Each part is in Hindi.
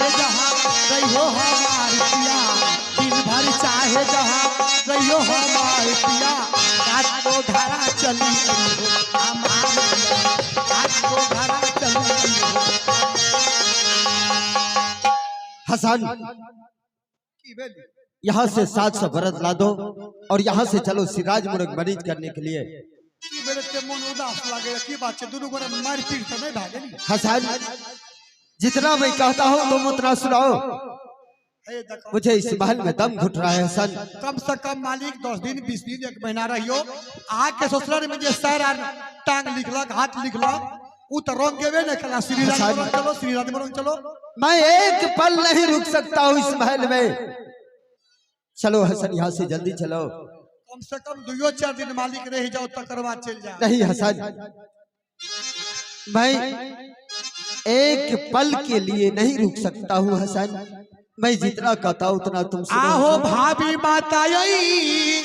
चाहे जहाँ रहियो हमार पिया, दिन भर चाहे जहाँ रहियो हमार पिया, रात को धारा चली हमार पिया, रात को धारा चली। हसन यहाँ से 700 बरत ला दो और यहाँ से चलो सिराज मुर्ग मरीज करने के लिए। हसन जितना मैं कहता हूँ तुम उतना सुनाओ, मुझे इस महल में दम घुट रहा है। हसन कम से कम मालिक 10 दिन 20 दिन 1 महीना रहियो। आके ससुराल में जे सर आर टांग लिखलक हाथ लिखलक उ तो रंग गेवे न कला। श्रीराज चलो, श्रीराज चलो। मैं एक पल नहीं रुक सकता हूँ इस महल में। चलो हसन यहाँ से जल्दी चलो। कम से कम 2-4 दिन मालिक रह जाओ तकर बाद चल जाओ। नहीं हसन, मैं एक पल के लिए नहीं रुक सकता हूँ हसन। मैं जितना कहता हूँ उतना तुम सुनो। आहो भाभी बताई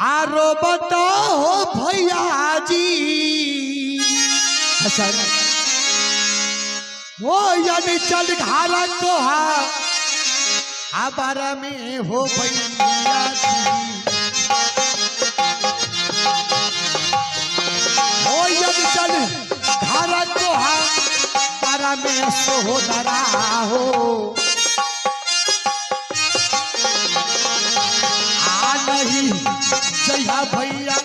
आरो बताओ भैया जी। हसन वो यानी चल घारा को आबारा में हो भैया जी। वो यानी चल घारा को आबारा में सोहदरा हो। आ नहीं जया भैया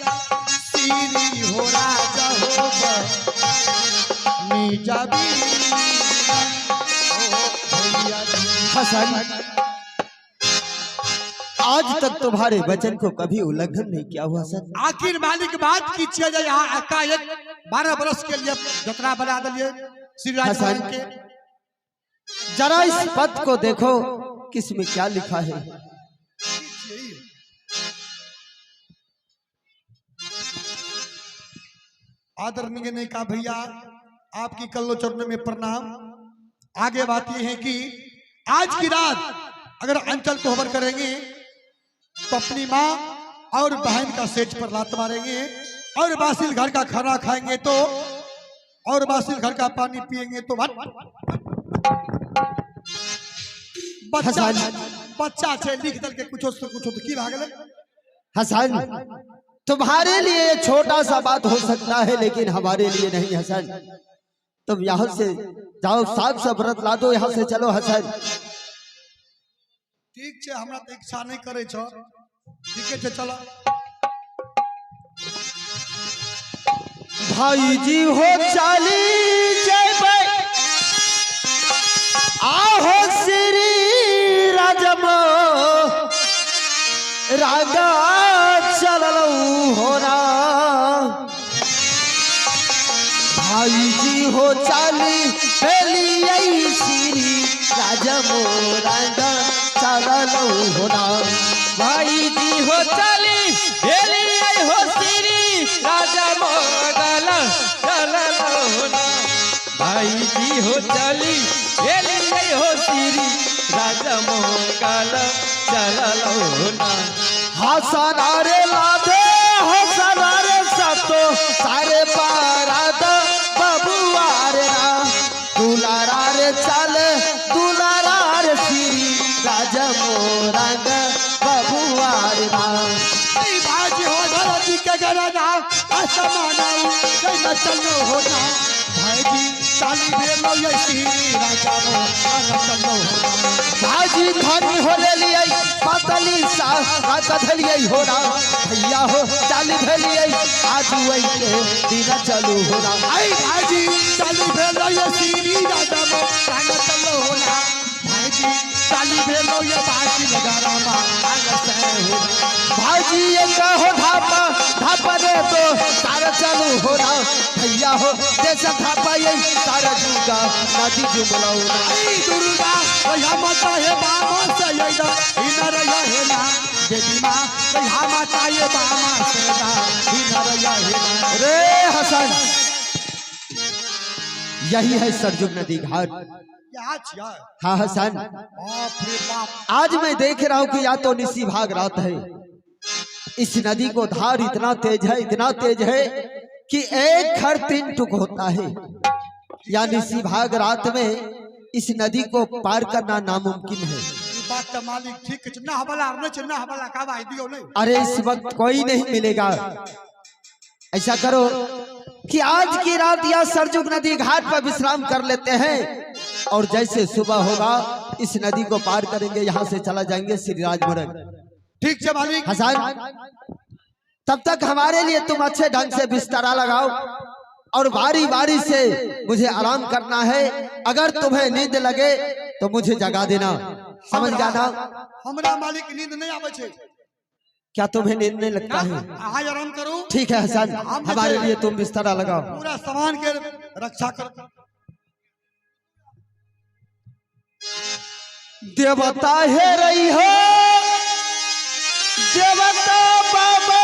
सीरी हो राजा हो निजाबी। हसन आज तक तुम्हारे वचन को कभी उल्लंघन नहीं किया हुआ सर। आखिर मालिक बात कीजिए यहाँ एकाएक 12 बरस के लिए जतरा बना दिए श्रीराज के। जरा इस पद को देखो किसमें क्या लिखा है। आदरणीय ने कहा भैया आपकी कल्लो चरणों में प्रणाम। आगे बात यह है कि आज की रात अगर अंचल को खबर करेंगे तो अपनी माँ और बहन का सेज पर लात मारेंगे और बासिल घर का खाना खाएंगे तो और बासिल घर का पानी पिएंगे तो बच्चा से लिख दल के कुछ तो की भागले। हसन तुम्हारे लिए छोटा सा बात हो सकता है लेकिन हमारे लिए नहीं। हसन तुम यहाँ से जाओ 700 व्रत ला दो यहाँ से चलो। हसन ठीक है हमरा तो इच्छा नहीं करे छो। ठीक है चलो भाई जी हो चाली जय आहो श्री राजमो रागा चलो होना। भाई जी हो चाली पहली श्री राजमो रागा चलो होना। भाई जी हो चाली पहली हो श्री राजमो रागा चलो होना। भाई जी हो चाली पहली हो श्री राजमो रागा चलो होना। हसना रे लादे हसना रे सतो सारे पाराद बबुआ रे ना दुलारा रे चले दुलारा रे श्री राजा मोरंग बबुआ रे ना। बाजी हो धरती के गरना असमाना कहीं न चलो होना। भाई जी चाली भेलो ये श्री राजा मोरंग चलो होना। भाजी धनी हो ले लिए पतली सा कथलिए होना। भैया हो चाली भेलिए आज वही के दिन चलू होना। आई भाजी चाली भेलो ये श्री राजा मोरंग चलो होना। भाई जी चाली भेलो ये बाजी लगा रामा आग से होना। भाजी ये कहो धापा धापा रे तो सारा चालू हो रहा। भैया हो जैसा धापा यही सारा जुगा नदी जुमलाऊ। आई दुर्गा भैया माता है बाबा से यदा इनर है ना बेटी माँ भैया माता ये बाबा से ना इनर है ना। रे हसन यही है सरजुग नदी घाट। हाँ हसन आज मैं देख रहा हूँ कि या तो निसी भाग रात है। इस नदी को धार इतना तेज है कि एक घर 3 टुक होता है। यानी इसी भाग रात में इस नदी को पार करना नामुमकिन है। ये बात तो मालिक ठीक है। ना हवाला न चलना हवाला का भाई दियो नहीं। अरे इस वक्त कोई नहीं मिलेगा। ऐसा करो कि आज की रात या सरजुग नदी घाट पर विश्राम कर लेते हैं और जैसे सुबह होगा इस नदी को पार करेंगे, यहाँ से चला जाएंगे श्री राजमुरन। ठीक है मालिक। हसन, तब तक हमारे लिए तुम अच्छे ढंग से बिस्तरा लगाओ और बारी बारी से मुझे आराम करना है। अगर तुम्हें नींद लगे तो मुझे जगा देना, समझ गया ना? हमरा मालिक नींद नहीं आवे छे। क्या तुम्हें नींद नहीं लगता है? आज आराम करो। ठीक है हसन, हमारे लिए तुम बिस्तरा लगाओ। पूरा सामान के रक्षा कर। देवता है रही हो, देवता बाबा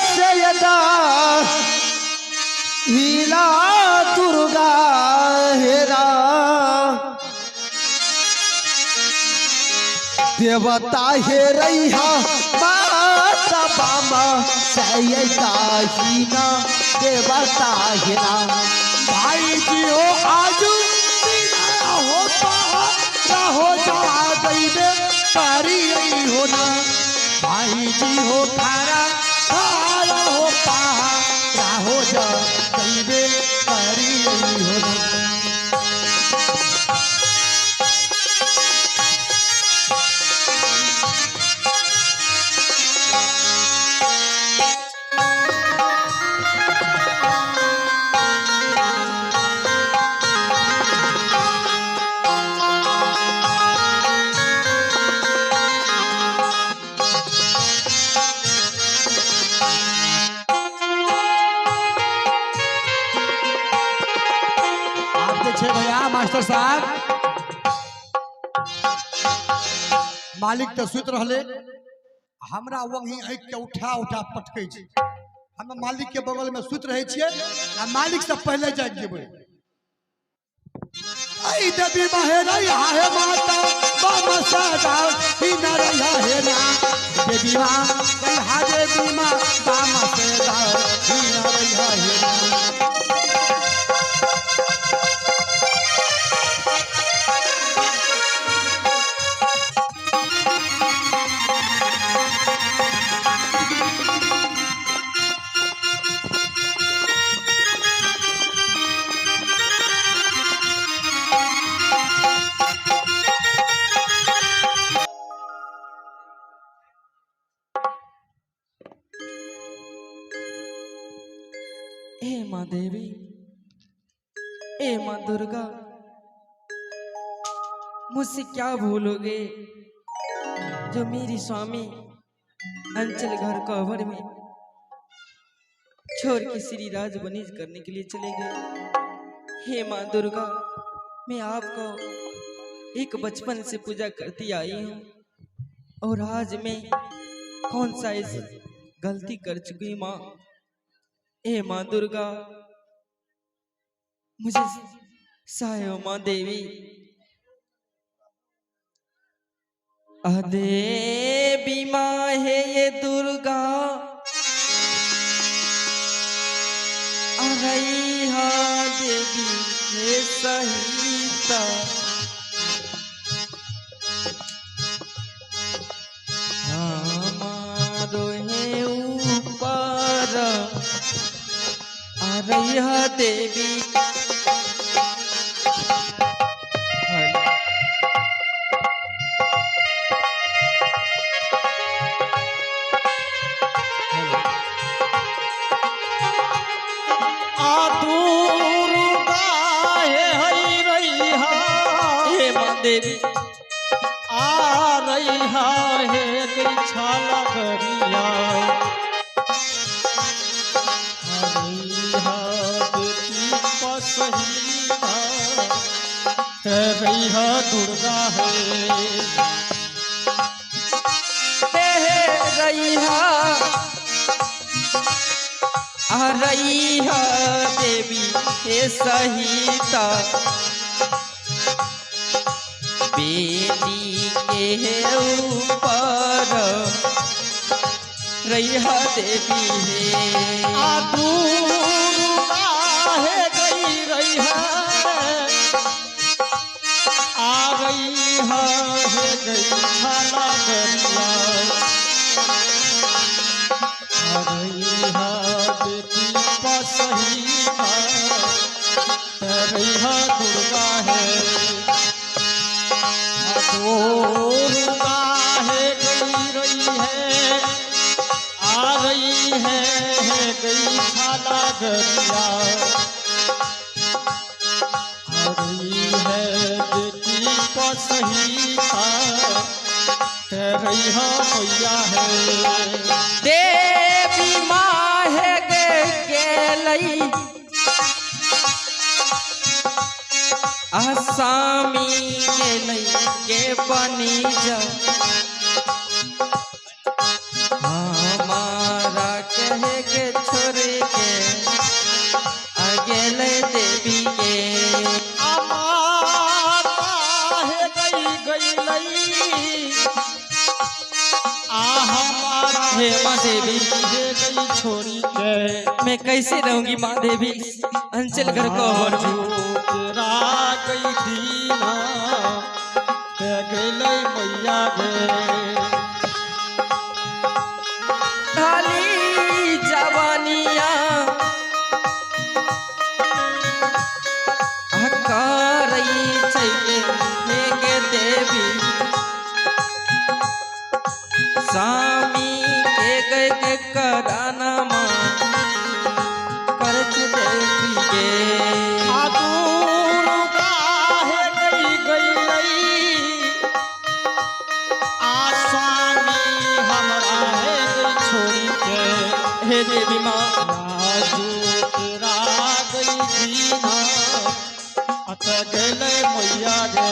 से यदा हीला दुर्गा हेरा। देवता है रही हो माता बाबा से यदा हीना देवता हेरा। भाई जी हो आज हो जा दैबे पारी होना। भाई जी हो खारा खारा हो पहाड़ा हो जा दैबे पारी होना। भैया मास्टर साहब मालिक तो सुत रहले, हमरा वही आँख के उठा उठा पटके छै। हम मालिक के बगल में सुत रहे छिए आ मालिक से पहले जाग जेबै। आई देवी माहेरा हे माता बाबा सदा ही न रहा है ना। देवी मां कहा देवी मां बाबा सदा ही न रहा है ना। हे माँ देवी, हे माँ दुर्गा, मुझसे क्या भूलोगे जो मेरी स्वामी अंचल घर कवर में छोड़ के श्री राज वनिज करने के लिए चले गए। हे माँ दुर्गा, मैं आपको एक बचपन से पूजा करती आई हूँ और आज मैं कौन सा ऐसी गलती कर चुकी माँ। हे माँ दुर्गा, मुझे सहायो माँ देवी। देवी माँ है ये दुर्गा, रही देवी है सहिता। हमारो है ऊपर रही देवी। देवी आ रही है छाला करिया रही दुर्गा है रही देवी हे सहिता। बेटी के ऊपर रही देवी है। दुर्गा है गई रही है गई छाला गरिया बेटी पसही रैया दुर्गा है दुर्गा है गई रही है आ रही है गई छाला गरिया आ रही है बेटी पसही रैया मैया है देवी माँ है गेलई आसामी गेलई के बनी जा हमारा कहे के छोरे के गेले देवी के हमारा है गई लई हमारा हे माँ देवी है गई छोरी के मैं कैसे रहूंगी माँ देवी अंचल घर को और तेरा गई दीना ते गई मैया गे ढाली जवानिया हकारई चाहिए मेगे देवी स्वामी के गए के कराना माँ करत देवी के दुर्गा है गई लई स्वामी हमारा है गई छोरी के हे देवी माँ राजू तेरा गई दीना अत गले मैया गे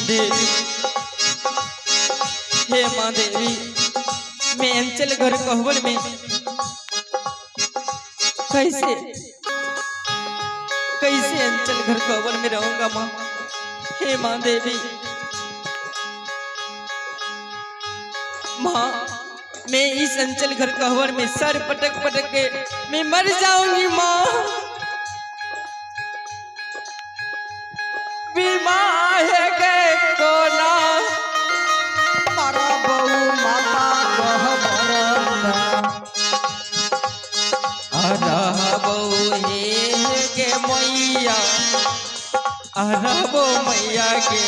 देवी हे माँ देवी मैं अंचल घर कहवर में कैसे कैसे अंचल घर कहवर में रहूंगा माँ हे माँ देवी माँ मैं इस अंचल घर कहवर में सर पटक पटक के मैं मर जाऊंगी माँ बीमार है गए कोना मारा बहू माता कह अरहबो हे के मैया अरहबो मैया के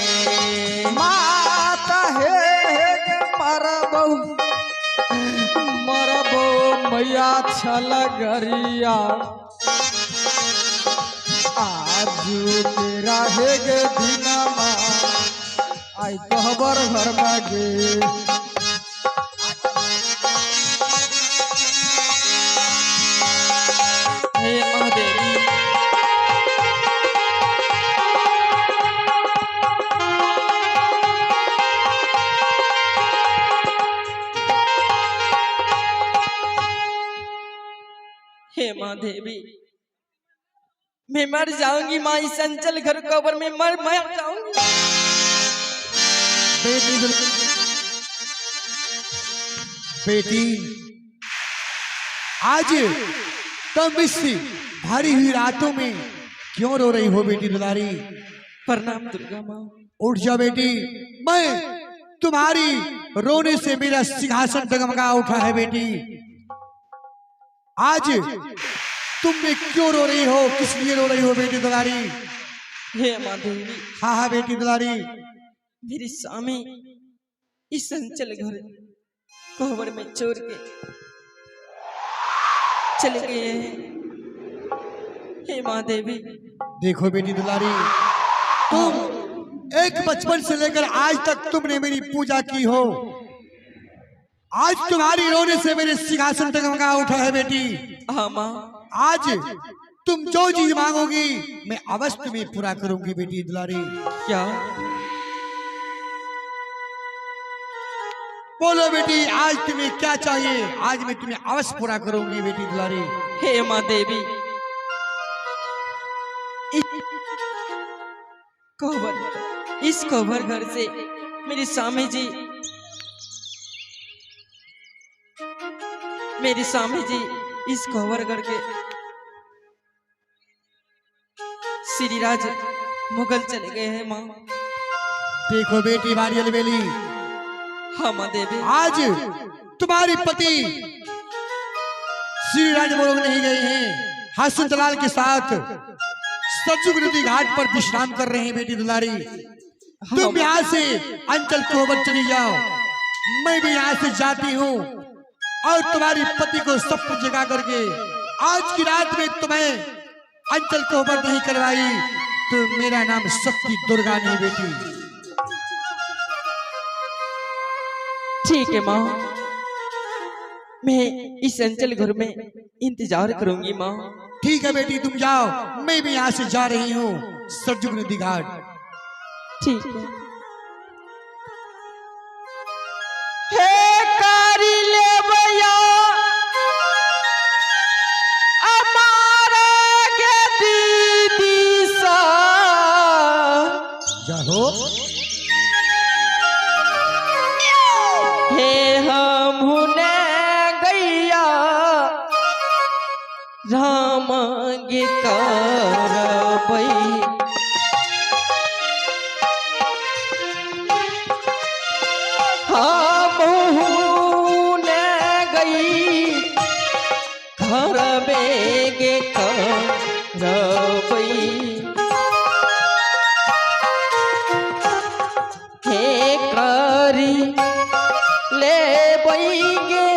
माता हे मारा बहू मैया छल गरिया आज तेरा है गे दीना आई कहबर घर में गे हे महादेवी हे माँ देवी मैं मर जाऊंगी माँ इस अंचल घर कबर में मर जाऊंगी बेटी आज तुम इस भारी हुई रातों में क्यों रो रही हो बेटी दुलारी? प्रणाम दुर्गा माँ। उठ जा बेटी, मैं तुम्हारी रोने से मेरा सिंहासन डगमगा उठा है बेटी। आज तुम क्यों रो रही हो, किस लिए रो रही हो बेटी दुलारी? हे माँ देवी हाँ हाँ बेटी दुलारी, मेरे स्वामी इस अंचल घर कोहबर में चोर के चले गए हैं। हे माँ देवी देखो बेटी दुलारी, तुम एक बचपन से लेकर आज तक तुमने मेरी पूजा की हो, आज तुम्हारी रोने से मेरे सिंहासन डगमगा उठा है बेटी। हाँ माँ, आज तुम जो चीज मांगोगी मैं अवश्य तुम्हें पूरा करूंगी बेटी दुलारी। क्या? बोलो बेटी, आज तुम्हें क्या चाहिए? आज मैं तुम्हें अवश्य पूरा करूंगी बेटी दुलारी। हे माँ देवी इस कोहबर घर से मेरे स्वामी जी इस कोहबर घर के श्री राज मुगल चले गए हैं माँ। देखो बेटी बारी अलबेली, हाँ माँ देवी। आज तुम्हारी पति श्री राजमोग नहीं गए हैं, हसनलाल के साथ सरजुग नदी घाट पर विश्राम कर रहे हैं। बेटी दुलारी, तुम यहाँ से अंचल कोहबर चली जाओ, मैं भी यहाँ से जाती हूँ और तुम्हारी पति को सब कुछ जगा करके आज की रात में तुम्हें अंचल कोहबर नहीं करवाई तो मेरा नाम शक्ति दुर्गा नहीं बेटी। ठीक है माँ, मैं इस अंचल घर में इंतजार करूंगी माँ। ठीक है बेटी, तुम जाओ, मैं भी यहाँ से जा रही हूँ सरजुग नदी घाट। ठीक है। हे कारी ले भैया हमारे के दीदी सा जाओ। हे हम हुने गैया राम गे करबै हम हुने गई घर बेगे करबै हे करी ले बैगे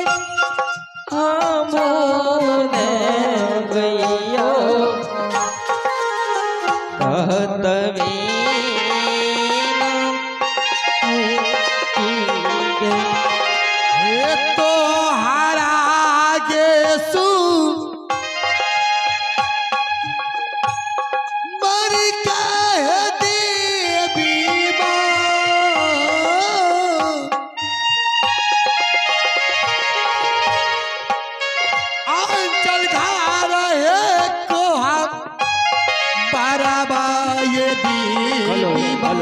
हम गैया कहतवे तो हारा गेसु मर कह देवी माँ, आंचल घार है कोहा बाराबा ये देवी माँ,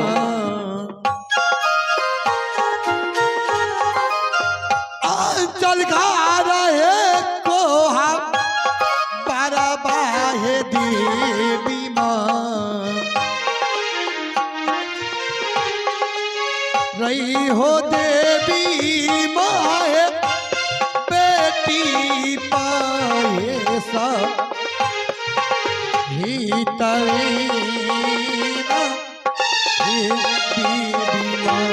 आंचल घार है कोहा बाराबा ये देवी माँ, रही हो देवी माँ बेटी पाए सब ही तरीना देवी माँ।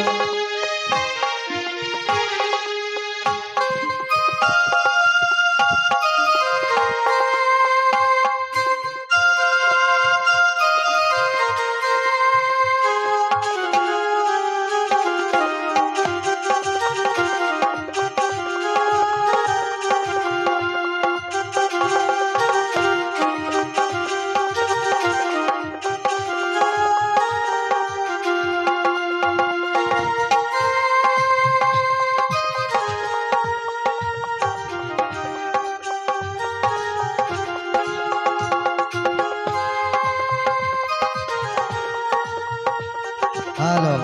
हेलो,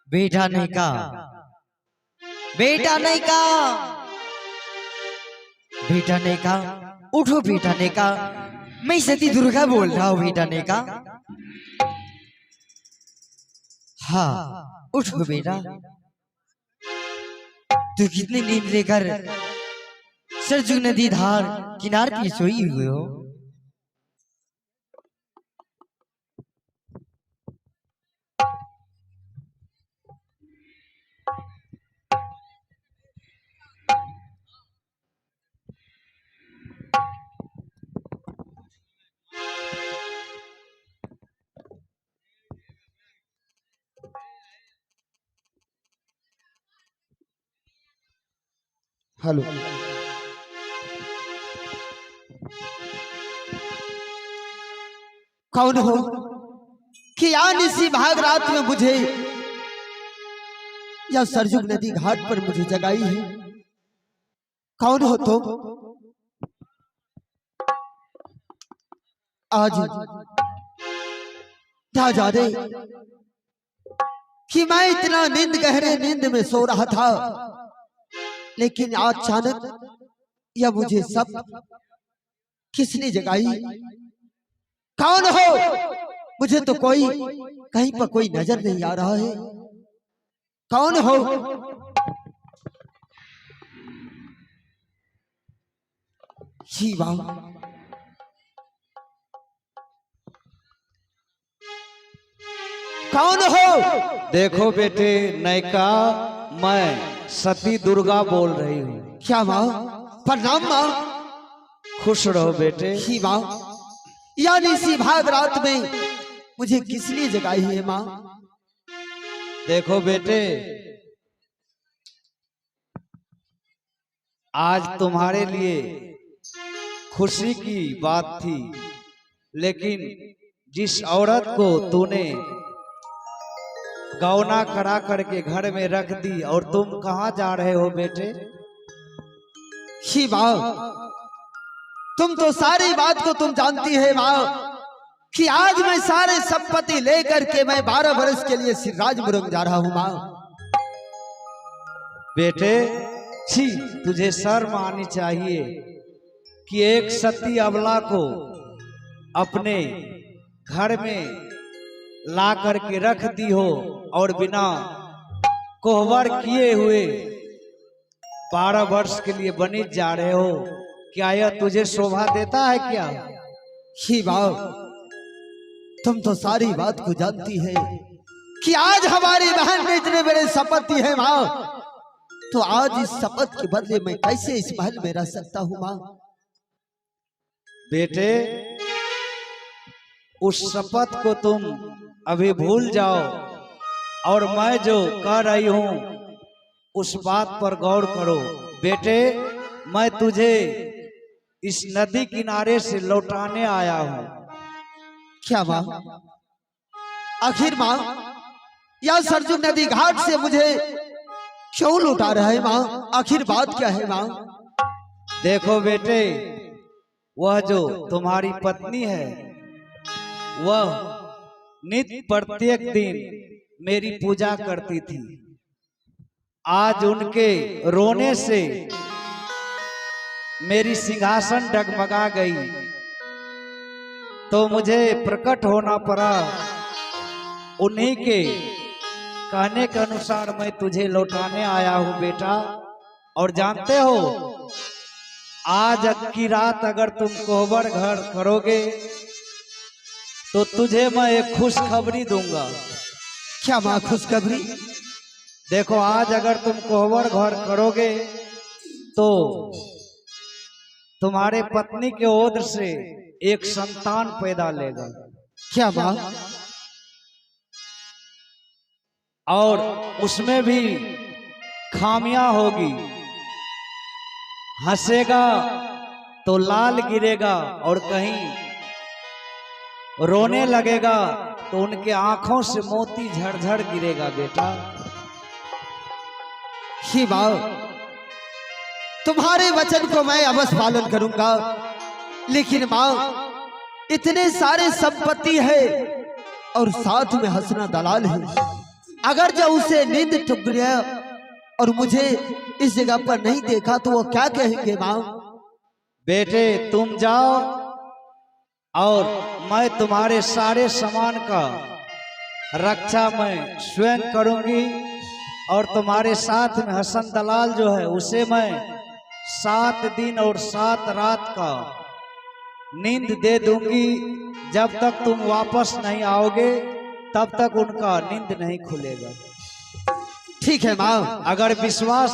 बेटा नहीं का, बेटा नहीं का, बेटा नहीं का, उठो बेटा नहीं का, मैं सती दुर्गा बोल रहा हूँ बेटा नहीं का। हाँ उठो बेटा, तू कितनी नींद लेकर सरजुग नदी धार किनार पे सोई हुई हो। हेलो, कौन हो कि आज इसी भाग रात में मुझे या सरजुग नदी घाट पर मुझे जगाई है? कौन हो तुम? आज क्या जाने कि मैं इतना नींद गहरे नींद में सो रहा था, लेकिन अचानक या मुझे सब किसने जगाई? कौन हो? मुझे तो कोई कहीं पर कोई नजर नहीं आ रहा है। कौन हो? शिवा, कौन हो? देखो बेटे नैका, मैं सती दुर्गा बोल रही हूँ। क्या माँ? प्रणाम माँ। खुश रहो बेटे। शिवा, यानी इसी भाग रात में मुझे किस लिए जगाई है माँ? देखो बेटे, आज तुम्हारे लिए खुशी की बात थी, लेकिन जिस औरत को तूने गौना करा करके घर में रख दी, और तुम कहाँ जा रहे हो बेटे? शिवा, तुम तो सारी बात को तुम जानती है माँ कि आज मैं सारे संपत्ति लेकर के मैं 12 वर्ष के लिए सिराजपुर जा रहा हूँ माँ। बेटे छी, तुझे शर्म आनी चाहिए कि एक सती अबला को अपने घर में ला करके रख दी हो और बिना कोहबर किए हुए 12 वर्ष के लिए बनी जा रहे हो। क्या यह तुझे शोभा देता है क्या? शिवा, तुम तो सारी बात को जानती है कि आज हमारी बहन में इतने बड़े संपत्ति है माँ, तो आज इस शपथ के बदले मैं कैसे इस महल में रह सकता हूँ माँ? बेटे, उस शपथ को तुम अभी भूल जाओ और मैं जो कह रही हूं उस बात पर गौर करो। बेटे, मैं तुझे इस नदी किनारे से लौटाने आया हूं। क्या माँ? आखिर माँ, या सरजुग नदी घाट से मुझे क्यों लौटा रहा है माँ? आखिर बात क्या है माँ? देखो बेटे, वह जो तुम्हारी पत्नी है वह नित्य प्रत्येक दिन मेरी पूजा करती थी। आज उनके रोने से मेरी सिंहासन डगमगा गई, तो मुझे प्रकट होना पड़ा। उन्हीं के कहने के अनुसार मैं तुझे लौटाने आया हूं बेटा। और जानते हो, आज की रात अगर तुम कोहबर घर करोगे तो तुझे मैं एक खुशखबरी दूंगा। क्या माँ खुशखबरी? देखो, आज अगर तुम कोहबर घर करोगे तो तुम्हारे पत्नी के ओर से एक संतान पैदा लेगा। क्या माँ? और उसमें भी खामियां होगी। हंसेगा तो लाल गिरेगा और कहीं रोने लगेगा तो उनके आंखों से मोती झरझर गिरेगा बेटा। शिवा, तुम्हारे वचन को मैं अवश्य पालन करूंगा, लेकिन माँ, इतने सारे संपत्ति है और साथ में हंसना दलाल है। अगर जो उसे नींद टूट गया और मुझे इस जगह पर नहीं देखा तो वो क्या कहेंगे माँ? बेटे, तुम जाओ और मैं तुम्हारे सारे सामान का रक्षा मैं स्वयं करूंगी, और तुम्हारे साथ में हसन दलाल जो है उसे मैं 7 दिन और 7 रात का नींद दे दूंगी। जब तक तुम वापस नहीं आओगे तब तक उनका नींद नहीं खुलेगा। ठीक है माँ। अगर विश्वास